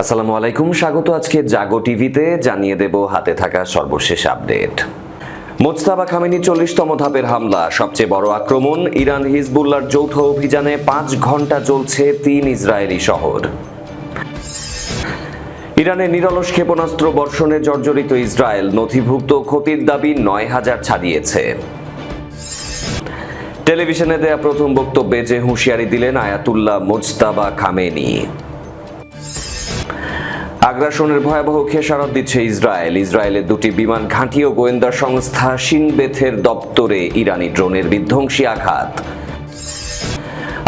আসসালামু আলাইকুম, স্বাগত আজকে জাগো টিভিতে। জানিয়ে দেব হাতে থাকা সর্বশেষ আপডেট। মোজতাবা খামেনি 40তম ধাপের হামলা, সবচেয়ে বড় আক্রমণ। ইরান হিজবুল্লাহর যৌথ অভিযানে 5 ঘন্টা চলছে 3 ইসরায়েলি শহর। ইরানের নিরলস ক্ষেপণাস্ত্র বর্ষণে জর্জরিত ইসরায়েল, নথিভুক্ত ক্ষতির দাবি 9000 ছাড়িয়েছে। টেলিভিশনে দেয়া প্রথম বক্তব্যে যে হুঁশিয়ারি দিলেন আয়াতুল্লাহ মোজতাবা খামেনি। আগ্রাসনের ভয়াবহ খেসারত দিচ্ছে ইসরায়েল। ইসরায়েলের 2টি বিমান ঘাঁটি ও গোয়েন্দা সংস্থা শিনবেথের দপ্তরে ইরানি ড্রোনের বিধ্বংসী আঘাত।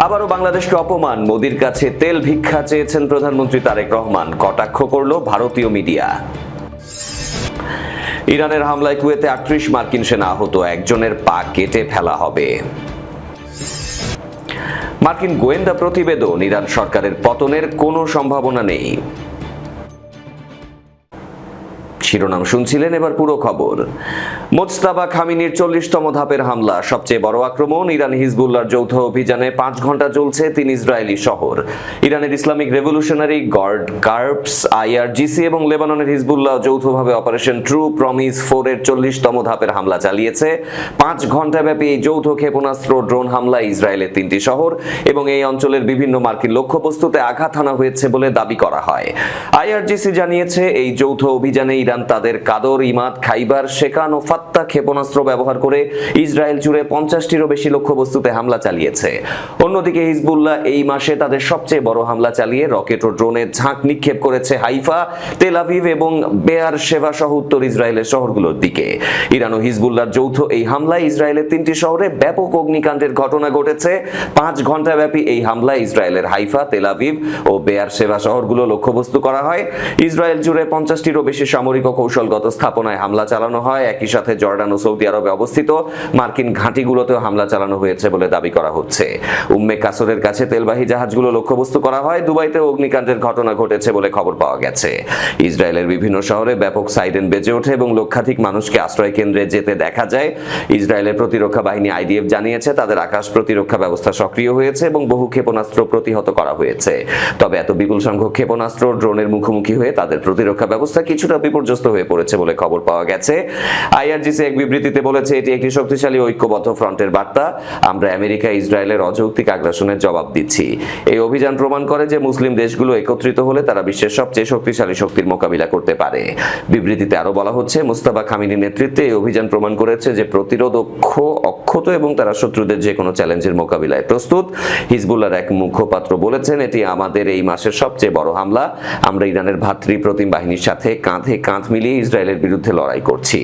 আবারও বাংলাদেশকে অপমান, মোদির কাছে তেল ভিক্ষা চেয়েছেন প্রধানমন্ত্রী তারেক রহমান, কটাক্ষ করল ভারতীয় মিডিয়া। ইরানের হামলায় কুয়েতে 38 মার্কিন সেনা আহত, একজনের পা কেটে ফেলা হবে। মার্কিন গোয়েন্দা প্রতিবেদন, ইরান সরকারের পতনের কোনো সম্ভাবনা নেই। শিরোনাম শুনছিলেন, এবার পুরো খবর। মোজতাবা খামেনির 40তম ধাপের হামলা, সবচেয়ে বড় আক্রমণ। ইরান হিজবুল্লাহর যৌথ অভিযানে 5 ঘন্টা চলছে 3 ইসরায়েলি শহর। ইরানের Islamic revolutionary guard corps IRGC এবং লেবাননের হিজবুল্লাহ যৌথভাবে অপারেশন ট্রু প্রমিস 4 এর 40তম ধাপের হামলা চালিয়েছে। 5 ঘন্টা ব্যাপী এই যৌথ ক্ষেপণাস্ত্র ড্রোন হামলায় ইসরায়েলের 3টি শহর এবং এই অঞ্চলের বিভিন্ন মার্কিন লক্ষ্যবস্তুতে আঘাত হানা হয়েছে বলে দাবি করা হয়। আইআরজিসি জানিয়েছে, এই যৌথ অভিযানে ইরান তাদের কাদর, ইমাদ, খাইবার, শেকান ও ফাত্তা ক্ষেপণাস্ত্র ব্যবহার করে ইসরায়েল জুড়ে 50টিরও বেশি লক্ষ্যবস্তুতে হামলা চালিয়েছে। অন্যদিকে হিজবুল্লাহ এই মাসে তাদের সবচেয়ে বড় হামলা চালিয়ে রকেট ও ড্রোনের ঝাঁক নিক্ষেপ করেছে হাইফা, তেল আভিভ এবং বেয়ার শেভা সহ উত্তর ইসরায়েলের শহরগুলোর দিকে। ইরান ও হিজবুল্লাহর যৌথ এই হামলায় ইসরায়েলের 3টি শহরে ব্যাপক অগ্নিকাণ্ডের ঘটনা ঘটেছে। 5 ঘন্টা ব্যাপী এই হামলায় ইসরায়েলের হাইফা, তেল আভিভ ও বেয়ার শেভা শহরগুলো লক্ষ্যবস্তু করা হয়। ইসরায়েল জুড়ে 50টিরও বেশি সামরিক ও কৌশলগত স্থাপনায় হামলা চালানো হয়। একই সাথে জর্ডান ও সৌদি আরবে অবস্থিত মার্কিন ঘাঁটিগুলোতেও হামলা চালানো হয়েছে বলে দাবি করা হচ্ছে। উম্মে কাসরের কাছে তেলবাহী জাহাজগুলো লক্ষ্যবস্তু করা হয়। দুবাইতে অগ্নিকাণ্ডের ঘটনা ঘটেছে বলে খবর পাওয়া গেছে। ইসরায়েলের বিভিন্ন শহরে ব্যাপক সাইরেন বেজে ওঠে এবং লক্ষাধিক মানুষকে আশ্রয় কেন্দ্রে যেতে দেখা যায়। ইসরায়েলের প্রতিরক্ষা বাহিনী আইডিএফ জানিয়েছে, তাদের আকাশ প্রতিরক্ষা ব্যবস্থা সক্রিয় হয়েছে এবং বহু ক্ষেপণাস্ত্র প্রতিহত করা হয়েছে। তবে এত বিপুল সংখ্যক ক্ষেপণাস্ত্র ড্রোনের মুখোমুখি হয়ে তাদের প্রতিরক্ষা ব্যবস্থা কিছুটা বিপর্যস্ত হয়ে পড়েছে বলে খবর পাওয়া গেছে। আইআরজিসি এক বিবৃতিতে বলেছে, এটি একটি শক্তিশালী ঐক্যবদ্ধ ফ্রন্টের বার্তা। আমরা আমেরিকা ইসরায়েলের অযৌক্তিক আগ্রাসনের জবাব দিচ্ছি। এই অভিযান প্রমাণ করে যে মুসলিম দেশগুলো একত্রিত হলে তারা বিশ্বের সবচেয়ে শক্তিশালী শক্তির মোকাবিলা করতে পারে। বিবৃতিতে আরো বলা হচ্ছে, মোজতাবা খামেনির নেতৃত্বে এই অভিযান প্রমাণ করেছে যে প্রতিরোধ অক্ষত এবং তারা শত্রুদের যে কোনো চ্যালেঞ্জের মোকাবিলায় প্রস্তুত। হিজবুল্লাহর এক মুখপাত্র বলেছেন, এটি আমাদের এই মাসের সবচেয়ে বড় হামলা। আমরা ইরানের ভাতৃপ্রতিম বাহিনীর সাথে কাঁধে কাঁধ মিলিয়ে ইসরায়েলের বিরুদ্ধে লড়াই করছি।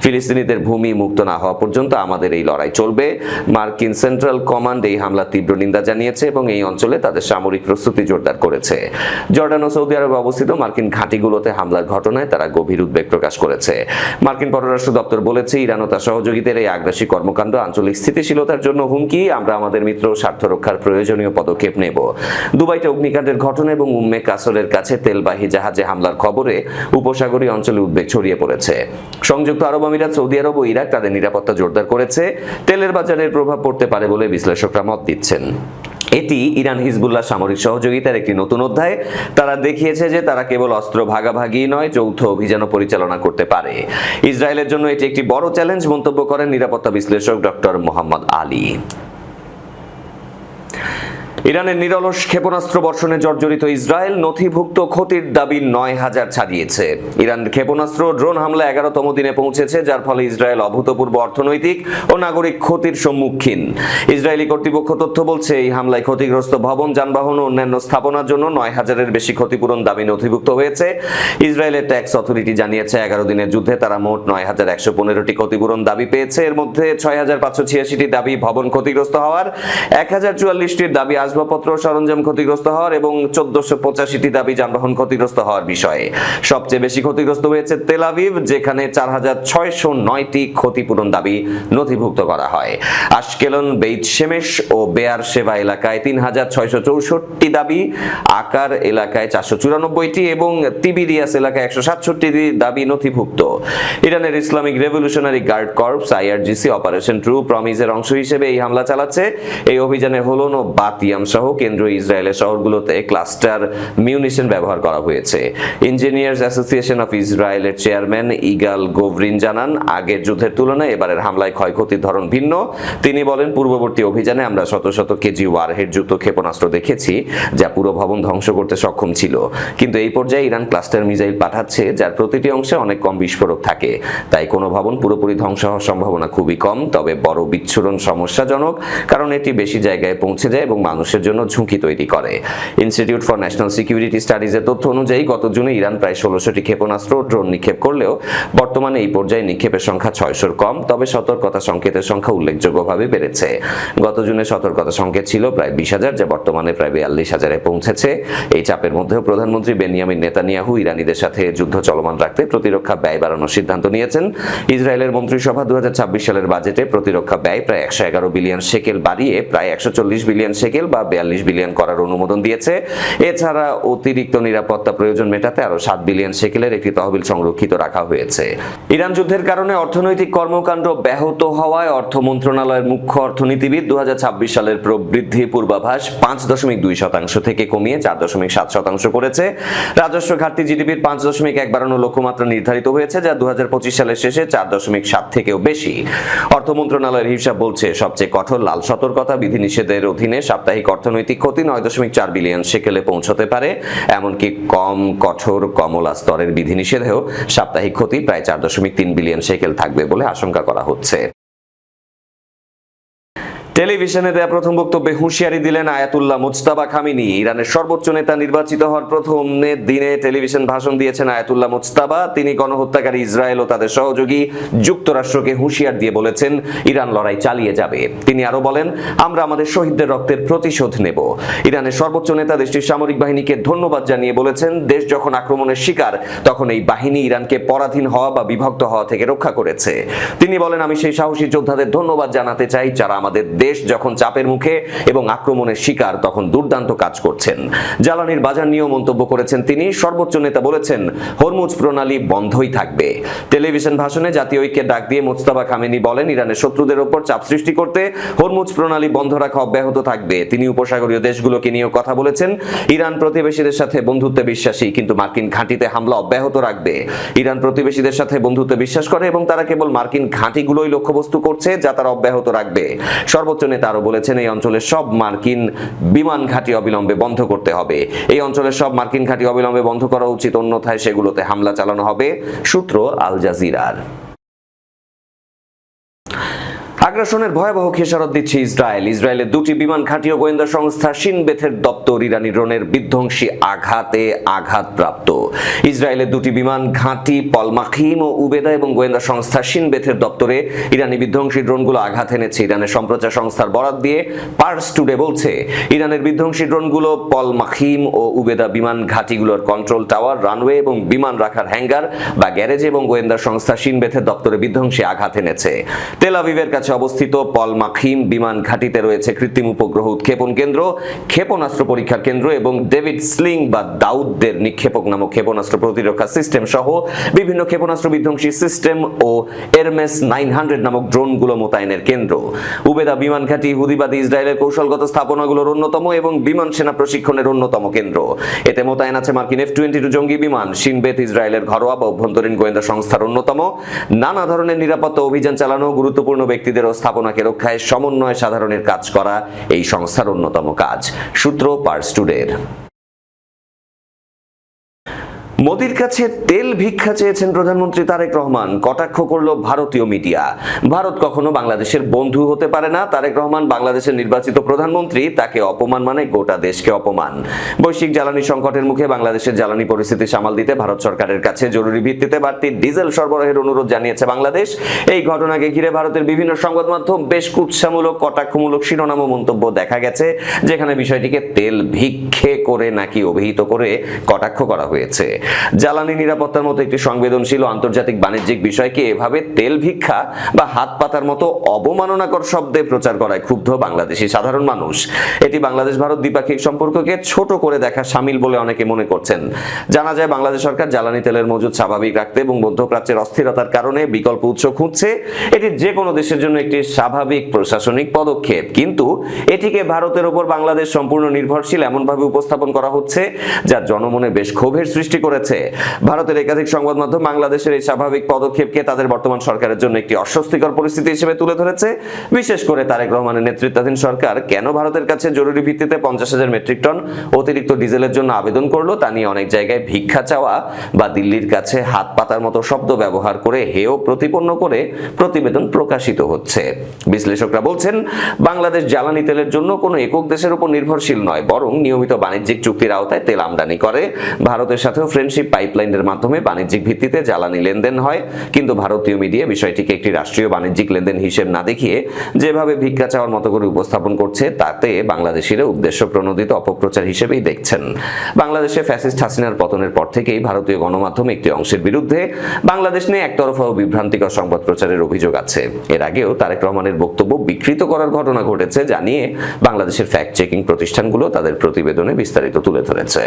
ফিলিস্তিনিদের ভূমি মুক্ত না হওয়া পর্যন্ত আমাদের এই লড়াই চলবে। মার্কিন সেন্ট্রাল কমান্ড এই হামলার তীব্র নিন্দা জানিয়েছে এবং এই অঞ্চলে তাদের সামরিক প্রস্তুতি জোরদার করেছে। জর্ডান ও সৌদি আরবে অবস্থিত মার্কিন ঘাঁটিগুলোতে হামলার ঘটনায় তারা গভীর উদ্বেগ প্রকাশ করেছে। মার্কিন পররাষ্ট্র দপ্তর বলেছে, ইরান ও তার সহযোগীদের এই আগ্রাসী কর্মকাণ্ড আঞ্চলিক স্থিতিশীলতার জন্য হুমকি। আমরা আমাদের মিত্র স্বার্থ রক্ষার প্রয়োজনীয় পদক্ষেপ নেব। দুবাইতে অগ্নিকাণ্ডের ঘটনা এবং উম্মে কাসরের কাছে তেলবাহী জাহাজে হামলার খবরে উপসাগরীয় অঞ্চলে উদ্বেগ ছড়িয়ে পড়েছে। সংযুক্ত আরব আমিরাত, সৌদি আরব ও ইরাক তাদের নিরাপত্তা জোরদার করেছে। তেলের বাজারের প্রভাব পড়তে পারে বলে বিশ্লেষকরা মত দিচ্ছেন। এটি ইরান হিজবুল্লাহ সামরিক সহযোগিতার একটি নতুন অধ্যায়। তারা দেখিয়েছে যে তারা কেবল অস্ত্র ভাগাভাগি নয়, যৌথ অভিযানও পরিচালনা করতে পারে। ইসরায়েলের জন্য এটি একটি বড় চ্যালেঞ্জ, মন্তব্য করেন নিরাপত্তা বিশ্লেষক ডক্টর মোহাম্মদ আলী। ইরানের নিরলস ক্ষেপণাস্ত্র বর্ষণে জর্জরিত ইসরায়েল, নথিভুক্ত ক্ষতির দাবি 9000 ছাড়িয়েছে। ইরান ক্ষেপণাস্ত্র ড্রোন হামলা 11তম দিনে পৌঁছেছে, যার ফলে ইসরায়েল অভূতপূর্ব অর্থনৈতিক ও নাগরিক ক্ষতির সম্মুখীন। ইসরায়েলি কর্তৃপক্ষ তথ্য বলছে, এই হামলায় ক্ষতিগ্রস্ত ভবন, যানবাহন ও অন্যান্য স্থাপনার জন্য 9000-এর বেশি ক্ষতিপূরণ দাবি নথিভুক্ত হয়েছে। ইসরায়েলের ট্যাক্স অথরিটি জানিয়েছে, 11 দিনের যুদ্ধে তারা মোট 9115টি ক্ষতিপূরণ দাবি পেয়েছে। এর মধ্যে 6586টি দাবি ভবন ক্ষতিগ্রস্ত হওয়ার, 1044টির দাবি আসবাবপত্র সরঞ্জাম ক্ষতিগ্রস্ত হওয়ার এবং 1485টি দাবি যানবাহন ক্ষতিগ্রস্ত হওয়ার বিষয়ে। সবচেয়ে বেশি ক্ষতিগ্রস্ত হয়েছে তেল আভিভ, যেখানে 4609টি ক্ষতিপূরণ দাবি নথিভুক্ত করা হয়। আশকেলন, বেইত শেমেশ ও বেয়ার শেভা এলাকায় 3664টি দাবি, আকার এলাকায় 494টি এবং তিবিরিয়াস এলাকায় 167টি দাবি নথিভুক্ত। ইরানের Islamic revolutionary guard corps IRGC operation true প্রমিসের অংশ হিসেবে এই হামলা চালাচ্ছে। এই অভিযানে হোলন ও বাতিয়াম স্টেডিয়াম সহ কেন্দ্রীয় ইসরায়েলের শহরগুলোতে ক্লাস্টার মিউনিশন ব্যবহার করা হয়েছে। ইঞ্জিনিয়ার্স অ্যাসোসিয়েশন অফ ইসরায়েলের চেয়ারম্যান ইগাল গোভরিন জানান, আগের যুদ্ধের তুলনায় এবারের হামলায় ক্ষয়ক্ষতির ধরন ভিন্ন। তিনি বলেন, পূর্ববর্তী অভিযানে আমরা শত শত কেজি ওয়ারহেড যুক্ত ক্ষেপণাস্ত্র দেখেছি যা পুরো ভবন ধ্বংস করতে সক্ষম ছিল, কিন্তু এই পর্যায়ে ইরান ক্লাস্টার মিসাইল পাঠাচ্ছে যার প্রতিটি অংশে অনেক কম বিস্ফোরক থাকে। তাই কোনো ভবন পুরোপুরি ধ্বংস হওয়ার সম্ভাবনা খুবই কম, তবে বড় বিচ্ছুরণ সমস্যাজনক কারণ এটি বেশি জায়গায় পৌঁছে যায় এবং মানুষের জন্য ঝুঁকি তৈরি করে। ইনস্টিটিউট ফর ন্যাশনাল সিকিউরিটি স্টাডিজের তথ্য অনুযায়ী গত জুনে ইরান প্রায় 1600টি ক্ষেপণাস্ত্র ও ড্রোন নিক্ষেপ করলেও বর্তমানে এই পর্যায়ে নিক্ষেপের সংখ্যা 600-র কম, তবে সতর্কতা সংকেতের সংখ্যা উল্লেখযোগ্যভাবে বেড়েছে। গত জুনে সতর্কতা সংকেত ছিল প্রায় 20,000, যা বর্তমানে প্রায় 42,000-এ পৌঁছেছে। এই চাপের মধ্যেও প্রধানমন্ত্রী বেনিয়ামিন নেতানিয়াহু ইরানিদের সাথে যুদ্ধ চলমান রাখতে প্রতিরক্ষা ব্যয় বাড়ানোর সিদ্ধান্ত নিয়েছেন। ইসরায়েলের মন্ত্রিসভা 2026 সালের বাজেটে প্রতিরক্ষা ব্যয় প্রায় 111 বিলিয়ন শেকেল বাড়িয়ে প্রায় 140 বিলিয়ন শেকেল বা 42 বিলিয়ন করার অনুমোদন দিয়েছে। এছাড়া অতিরিক্ত নিরাপত্তা প্রয়োজন মেটাতে আরো 7 বিলিয়ন শেকেলের একটি তহবিল সংরক্ষিত রাখা হয়েছে। ইরান যুদ্ধের কারণে অর্থনৈতিক কর্মকাণ্ড ব্যাহত হওয়ায় অর্থ মন্ত্রণালয়ের মুখ্য অর্থনীতিবিদ 2026 সালের প্রবৃদ্ধি পূর্বাভাস 5.2% থেকে কমিয়ে 4.7% করেছে। রাজস্ব ঘাটতি জিডিপির 5.1 বাড়ানোর লক্ষ্যমাত্রা নির্ধারিত হয়েছে, যা 2025 সালের শেষে 4.7 থেকেও বেশি। অর্থ মন্ত্রণালয়ের হিসাব বলছে, সবচেয়ে কঠোর লাল সতর্কতা বিধিনিষেধের অধীনে সাপ্তাহিক অর্থনৈতিক ক্ষতি 9.4 বিলিয়ন শেকেলে পৌঁছতে পারে। এমনকি কম কঠোর কমলা স্তরের বিধিনিষেধেও সাপ্তাহিক ক্ষতি প্রায় 4.3 বিলিয়ন শেকেল থাকবে বলে আশঙ্কা করা হচ্ছে। টেলিভিশনে দেয়া প্রথম বক্তব্যে হুঁশিয়ারি দিলেন আয়াতুল্লাহ মুজতাবা খামিনি। ইরানের সর্বোচ্চ নেতা নির্বাচিত হওয়ার প্রথম দিনে টেলিভিশন ভাষণ দিয়েছেন আয়াতুল্লাহ মুজতাবা। তিনি গণহত্যাকারী ইসরায়েল ও তাদের সহযোগী যুক্তরাষ্ট্রকে হুঁশিয়ার দিয়ে বলেছেন, ইরান লড়াই চালিয়ে যাবে। তিনি আরো বলেন, আমরা আমাদের শহীদদের রক্তের প্রতিশোধ নেব। ইরানের সর্বোচ্চ নেতা দেশটির সামরিক বাহিনীকে ধন্যবাদ জানিয়ে বলেছেন, দেশ যখন আক্রমণের শিকার তখন এই বাহিনী ইরানকে পরাধীন হওয়া বা বিভক্ত হওয়া থেকে রক্ষা করেছে। তিনি বলেন, আমি সেই সাহসী যোদ্ধাদের ধন্যবাদ জানাতে চাই যারা আমাদের দেশ যখন চাপের মুখে এবং আক্রমণের শিকার তখন দুর্দান্ত কাজ করছেন। জ্বালানির বাজার নিয়েও মন্তব্য করেছেন তিনি। সর্বোচ্চ নেতা বলেছেন, হরমুজ প্রণালী বন্ধই থাকবে। টেলিভিশন ভাষণে জাতীয় ঐক্যের ডাক দিয়ে মুজতাবা খামেনি বলেন, ইরানের শত্রুদের উপর চাপ সৃষ্টি করতে হরমুজ প্রণালী বন্ধ রাখা অব্যাহত থাকবে। তিনি উপসাগরীয় দেশগুলোকে নিয়েও কথা বলেছেন। ইরান প্রতিবেশীদের সাথে বন্ধুত্বে বিশ্বাসী, কিন্তু মার্কিন ঘাঁটিতে হামলা অব্যাহত রাখবে। ইরান প্রতিবেশীদের সাথে বন্ধুত্বে বিশ্বাস করে এবং তারা কেবল মার্কিন ঘাঁটিগুলোই লক্ষ্যবস্তু করছে, যা তারা অব্যাহত রাখবে। সর্বোচ্চ নেতা আরো বলেছেন, এই অঞ্চলের সব মার্কিন বিমান ঘাঁটি অবিলম্বে বন্ধ করতে হবে। এই অঞ্চলের সব মার্কিন ঘাঁটি অবিলম্বে বন্ধ করা উচিত, অন্যথায় সেগুলোতে হামলা চালানো হবে। সূত্র আল জাজিরার। আগ্রাসনের ভয়াবহ খেসারত দিচ্ছে ইসরায়েল। ইসরায়েলের দুটি বিমান ঘাঁটি ও গোয়েন্দা সংস্থা শিন বেথের দপ্তর ইরানি ড্রোনের বিধ্বংসী আঘাতে আঘাতপ্রাপ্ত। ইসরায়েলের দুটি বিমান ঘাঁটি পলমাখিম ও উবেদা এবং গোয়েন্দা সংস্থা শিন বেথের দপ্তরে ইরানি বিধ্বংসী ড্রোনগুলো আঘাত এনেছে। ইরানের সম্প্রচার সংস্থার বরাত দিয়ে পার্স টুডে বলছে, ইরানের বিধ্বংসী ড্রোনগুলো পলমাখিম ও উবেদা বিমান ঘাঁটিগুলোর কন্ট্রোল টাওয়ার, রানওয়ে এবং বিমান রাখার হ্যাঙ্গার বা গ্যারেজ এবং গোয়েন্দা সংস্থা শিন বেথের দপ্তরে বিধ্বংসী আঘাত এনেছে। তেল আভিভের কাছে অবস্থিত পলমাখিম বিমান ঘাঁটিতে রয়েছে কৃত্রিম উপগ্রহ উৎক্ষেপণ কেন্দ্র, ক্ষেপণাস্ত্র পরীক্ষা কেন্দ্র এবং ডেভিড স্লিং বা দাউদদের নিক্ষেপক নামক ক্ষেপণাস্ত্র প্রতিরক্ষা সিস্টেম সহ বিভিন্ন ক্ষেপণাস্ত্র বিধ্বংসী সিস্টেম ও এরমেস 900 নামক ড্রোনগুলো মোতায়েনের কেন্দ্র। উবেদা বিমান ঘাঁটি ইহুদিবাদী ইসরায়েলের কৌশলগত স্থাপনাগুলোর অন্যতম এবং বিমান সেনা প্রশিক্ষণের অন্যতম কেন্দ্র। এতে মোতায়েন আছে মার্কিন F-22 জঙ্গি বিমান। শিনবেত ইসরায়েলের ঘরোয়া বা অভ্যন্তরীণ গোয়েন্দা সংস্থার অন্যতম। নানা ধরনের নিরাপত্তা অভিযান চালানো, গুরুত্বপূর্ণ ব্যক্তিদের ও স্থাপনাকে রক্ষায় সমন্বয় সাধারণের কাজ করা এই সংস্থার অন্যতম কাজ। সূত্র পার্স টুডের। মোদির কাছে তেল ভিক্ষা চেয়েছেন প্রধানমন্ত্রী তারেক রহমান। কটাক্ষ করল ভারতীয় মিডিয়া। ভারত কখনো বাংলাদেশের বন্ধু হতে পারে না। তারেক রহমান বাংলাদেশের নির্বাচিত প্রধানমন্ত্রী, তাকে অপমান মানে গোটা দেশকে অপমান। বৈশ্বিক জ্বালানি সংকটের মুখে বাংলাদেশের জ্বালানি পরিস্থিতি সামাল দিতে ভারত সরকারের কাছে জরুরি ভিত্তিতে বাড়তি ডিজেল সরবরাহের অনুরোধ জানিয়েছে বাংলাদেশ। এই ঘটনাকে ঘিরে ভারতের বিভিন্ন সংবাদ মাধ্যম বেশ কুৎসামূলক, কটাক্ষমূলক শিরোনাম ও মন্তব্য দেখা গেছে, যেখানে বিষয়টিকে তেল ভিক্ষে করে নাকি অভিহিত করে কটাক্ষ করা হয়েছে। জ্বালানি নিরাপত্তার মতো একটি সংবেদনশীল ও আন্তর্জাতিক বাণিজ্যিক বিষয়কে এভাবে তেল ভিক্ষা বা হাত পাতার মতো অবমাননাকর শব্দে প্রচার করায় ক্ষুব্ধ বাংলাদেশি সাধারণ মানুষ। এটি বাংলাদেশ ভারত দ্বিপাক্ষিক সম্পর্ককে ছোট করে দেখা শামিল বলে অনেকে মনে করছেন। জানা যায় বাংলাদেশ সরকার জ্বালানি তেলের মজুদ স্বাভাবিক রাখতে এবং মধ্যপ্রাচ্যের অস্থিরতার কারণে বিকল্প উৎস খুঁজছে। এটি যে কোনো দেশের জন্য একটি স্বাভাবিক প্রশাসনিক পদক্ষেপ, কিন্তু এটিকে ভারতের উপর বাংলাদেশ সম্পূর্ণ নির্ভরশীল এমনভাবে উপস্থাপন করা হচ্ছে যা জনমনে বেশ ক্ষোভের সৃষ্টি করেছে। ভারতের একাধিক সংবাদ মাধ্যম বাংলাদেশের এই স্বাভাবিক পদক্ষেপকে তাদের বর্তমান সরকারের জন্য একটি অস্বস্তিকর পরিস্থিতি হিসেবে তুলে ধরেছে। বিশেষ করে তারেক রহমানের নেতৃত্বাধীন সরকার কেন ভারতের কাছে জরুরি ভিত্তিতে 50,000 মেট্রিক টন অতিরিক্ত ডিজেলের জন্য আবেদন করলো তা নিয়ে অনেক জায়গায় ভিক্ষা চাওয়া বা দিল্লির কাছে হাত পাতার মতো শব্দ ব্যবহার করে হেয় প্রতিপন্ন করে প্রতিবেদন প্রকাশিত হচ্ছে। বিশ্লেষকরা বলছেন বাংলাদেশ জ্বালানি তেলের জন্য কোনো একক দেশের উপর নির্ভরশীল নয়, বরং নিয়মিত বাণিজ্যিক চুক্তির আওতায় তেল আমদানি করে। ভারতের সাথেও ফ্রেন্ডশিপ পাইপলাইনের মাধ্যমে বাণিজ্যিক ভিত্তিতে জ্বালানি লেনদেন হয়, কিন্তু ভারতীয় মিডিয়া বিষয়টিকে একটি রাষ্ট্রীয় বাণিজ্যিক লেনদেন হিসেব না দেখিয়ে যেভাবে ভিক্ষা চাওয়ার মতো করে উপস্থাপন করছে তাতে বাংলাদেশিরা উদ্দেশ্য প্রণোদিত অপপ্রচার হিসেবেই দেখছেন। বাংলাদেশে ফ্যাসিস্ট হাসিনার পতনের পর থেকেই ভারতীয় গণমাধ্যম একটি অংশের বিরুদ্ধে বাংলাদেশ নিয়ে একতরফা ও বিভ্রান্তিকর সংবাদ প্রচারের অভিযোগ আছে। এর আগেও তারেক রহমানের বক্তব্য বিকৃত করার ঘটনা ঘটেছে, জানিয়ে বাংলাদেশের ফ্যাক্ট চেকিং প্রতিষ্ঠানগুলো তাদের প্রতিবেদনে বিস্তারিত তুলে ধরেছে।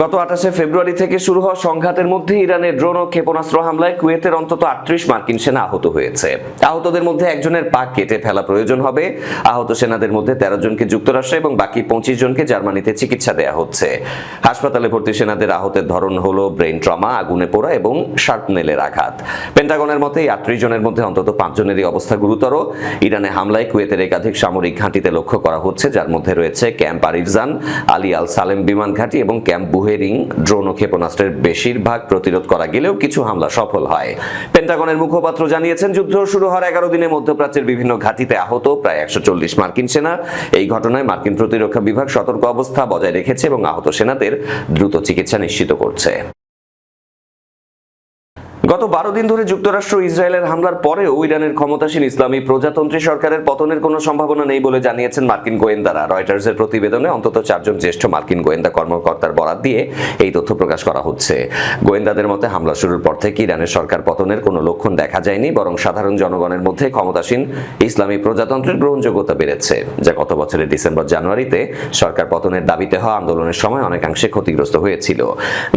গত 28 ফেব্রুয়ারি থেকে শুরু হওয়া সংঘাতের মধ্যে ইরানের ড্রোন ও ক্ষেপণাস্ত্র হামলায় কুয়েতের অন্তত 38 মার্কিন সেনা আহত হয়েছে। আহতদের মধ্যে একজনের পা কেটে ফেলা প্রয়োজন হবে। আহত সেনাদের মধ্যে 13 জনকে যুক্তরাষ্ট্রে এবং বাকি 25 জনকে জার্মানিতে চিকিৎসা দেওয়া হচ্ছে। হাসপাতালে ভর্তি সেনাদের আহতের ধরন হলো ব্রেইন ট্রমা, আগুনে পোড়া এবং শার্পনেলের আঘাত। পেন্টাগনের মতে 38 জনের মধ্যে অন্তত 5 জনেরই অবস্থা গুরুতর। ইরানে হামলায় কুয়েতের একাধিক সামরিক ঘাঁটিতে লক্ষ্য করা হচ্ছে, যার মধ্যে রয়েছে ক্যাম্প আরিফজান, আলী আল সালেম বিমান ঘাঁটি এবং ক্যাম্প বুহেরিং। ড্রোন ও ক্ষেপণাস্ত্রের বেশিরভাগ প্রতিরোধ করা গেলেও কিছু হামলা সফল হয়। পেন্টাগনের মুখপাত্র জানিয়েছেন যুদ্ধ শুরু হওয়ার 11 দিনে মধ্যপ্রাচ্যের বিভিন্ন ঘাঁটিতে আহত প্রায় 140 মার্কিন সেনা। এই ঘটনায় মার্কিন প্রতিরক্ষা বিভাগ সতর্ক অবস্থা বজায় রেখেছে এবং আহত সেনাদের দ্রুত চিকিৎসা নিশ্চিত করছে। গত 12 দিন ধরে যুক্তরাষ্ট্র ইসরায়েলের হামলার পরেও ইরানের ক্ষমতাসীন ইসলামী প্রজাতন্ত্রী সরকারের পতনের কোনো সম্ভাবনা নেই বলে জানিয়েছেন মার্কিন গোয়েন্দারা। রয়টার্সের প্রতিবেদনে অন্তত 4 জন জ্যেষ্ঠ মার্কিন গোয়েন্দা কর্মকর্তার বরাত দিয়ে এই তথ্য প্রকাশ করা হচ্ছে। গোয়েন্দাদের মতে হামলা শুরুর পর থেকে ইরানের সরকার পতনের কোনো লক্ষণ দেখা যায়নি, বরং সাধারণ জনগণের মধ্যে ক্ষমতাসীন ইসলামী প্রজাতন্ত্রের গ্রহণযোগ্যতা বেড়েছে, যা গত বছরের ডিসেম্বর জানুয়ারিতে সরকার পতনের দাবিতে হওয়া আন্দোলনের সময় অনেকাংশে ক্ষতিগ্রস্ত হয়েছিল।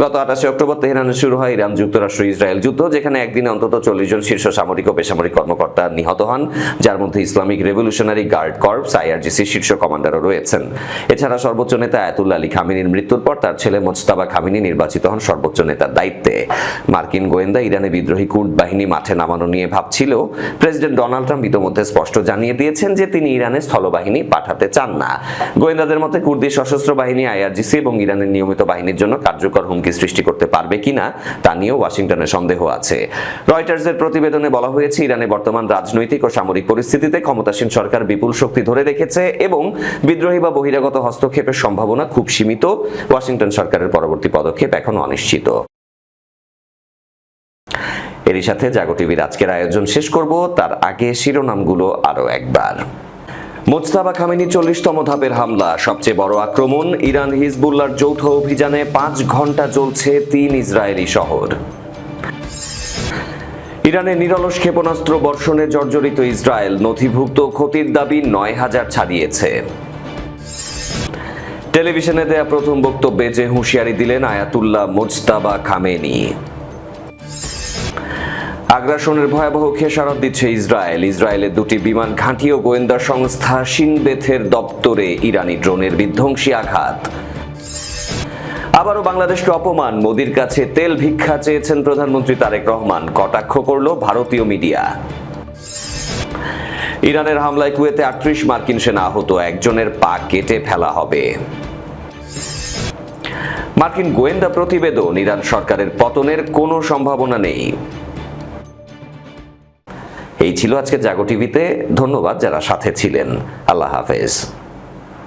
গত 28 অক্টোবর তেহরানে শুরু হয় ইরান যুক্তরাষ্ট্র ইসরায়েল যুদ্ধ, যেখানে একদিনে অন্তত 40 জন শীর্ষ সামরিক ও বেসামরিক কর্মকর্তা নিহত হন, যার মধ্যে Islamic revolutionary guard corps IRGC শীর্ষ কমান্ডারও রয়েছেন। এছাড়া সর্বোচ্চ নেতা আয়াতুল্লাহ আলী খামেনির মৃত্যুর পর তার ছেলে মোজতাবা খামেনি নির্বাচিত হন সর্বোচ্চ নেতার দায়িত্বে। মার্কিন গোয়েন্দা ইরানে বিদ্রোহী কুর্দ বাহিনী মাঠে নামানো নিয়ে ভাবছিল। প্রেসিডেন্ট ডোনাল্ড ট্রাম্প ইতোমধ্যে স্পষ্ট জানিয়ে দিয়েছেন যে তিনি ইরানে স্থলবাহিনী পাঠাতে চান না। গোয়েন্দাদের মতে কুর্দি সশস্ত্র বাহিনী আইআরজিসি এবং ইরানের নিয়মিত বাহিনীর জন্য কার্যকর হুমকি সৃষ্টি করতে পারবে কিনা তা নিয়েও ওয়াশিংটনের সন্দেহ আছে। রয়টার্সের প্রতিবেদনে বলা হয়েছে ইরানে বর্তমান রাজনৈতিক ও সামরিক পরিস্থিতিতে ক্ষমতাসীন সরকার বিপুল শক্তি ধরে রেখেছে এবং বিদ্রোহী বা বহিরাগত হস্তক্ষেপের সম্ভাবনা খুব সীমিত। ওয়াশিংটন সরকারের পরবর্তী পদক্ষেপ এখনো অনিশ্চিত। এরই সাথে জাগো টিভির আজকের আয়োজন শেষ করব, তার আগে শিরোনামগুলো আরো একবার। মোজতাবা খামেনি 40তম ধাপের হামলা, সবচেয়ে বড় আক্রমণ। ইরান হিজবুল্লাহর যৌথ অভিযানে 5 ঘন্টা চলছে 3 ইসরায়েলি শহর। ইরানের নিরলস ক্ষেপণাস্ত্র বর্ষণে জর্জরিত ইসরায়েল, নথিভুক্ত ক্ষতির দাবি 9,000 ছাড়িয়েছে। টেলিভিশনে দেয়া প্রথম বক্তব্যে যে হুঁশিয়ারি দিলেন আয়াতুল্লাহ মোজতাবা খামেনি। আগ্রাসনের ভয়াবহ খেসারত দিচ্ছে ইসরায়েল। ইসরায়েলের 2টি বিমান ঘাঁটি ও গোয়েন্দা সংস্থা শিনবেথের দপ্তরে ইরানি ড্রোনের বিধ্বংসী আঘাত। আবারও বাংলাদেশকে অপমান, মোদির কাছে তেল ভিক্ষা চেয়েছেন প্রধানমন্ত্রী তারেক রহমান, কটাক্ষ করল ভারতীয় মিডিয়া। ইরানের হামলায় কুয়েতে 38 মার্কিন সেনা আহত, একজনের পা কেটে ফেলা হবে। মার্কিন গোয়েন্দা প্রতিবেদন, ইরান সরকারের পতনের কোনো সম্ভাবনা নেই। এই ছিল আজকে জাগো টিভিতে। ধন্যবাদ যারা সাথে ছিলেন। আল্লাহ হাফেজ।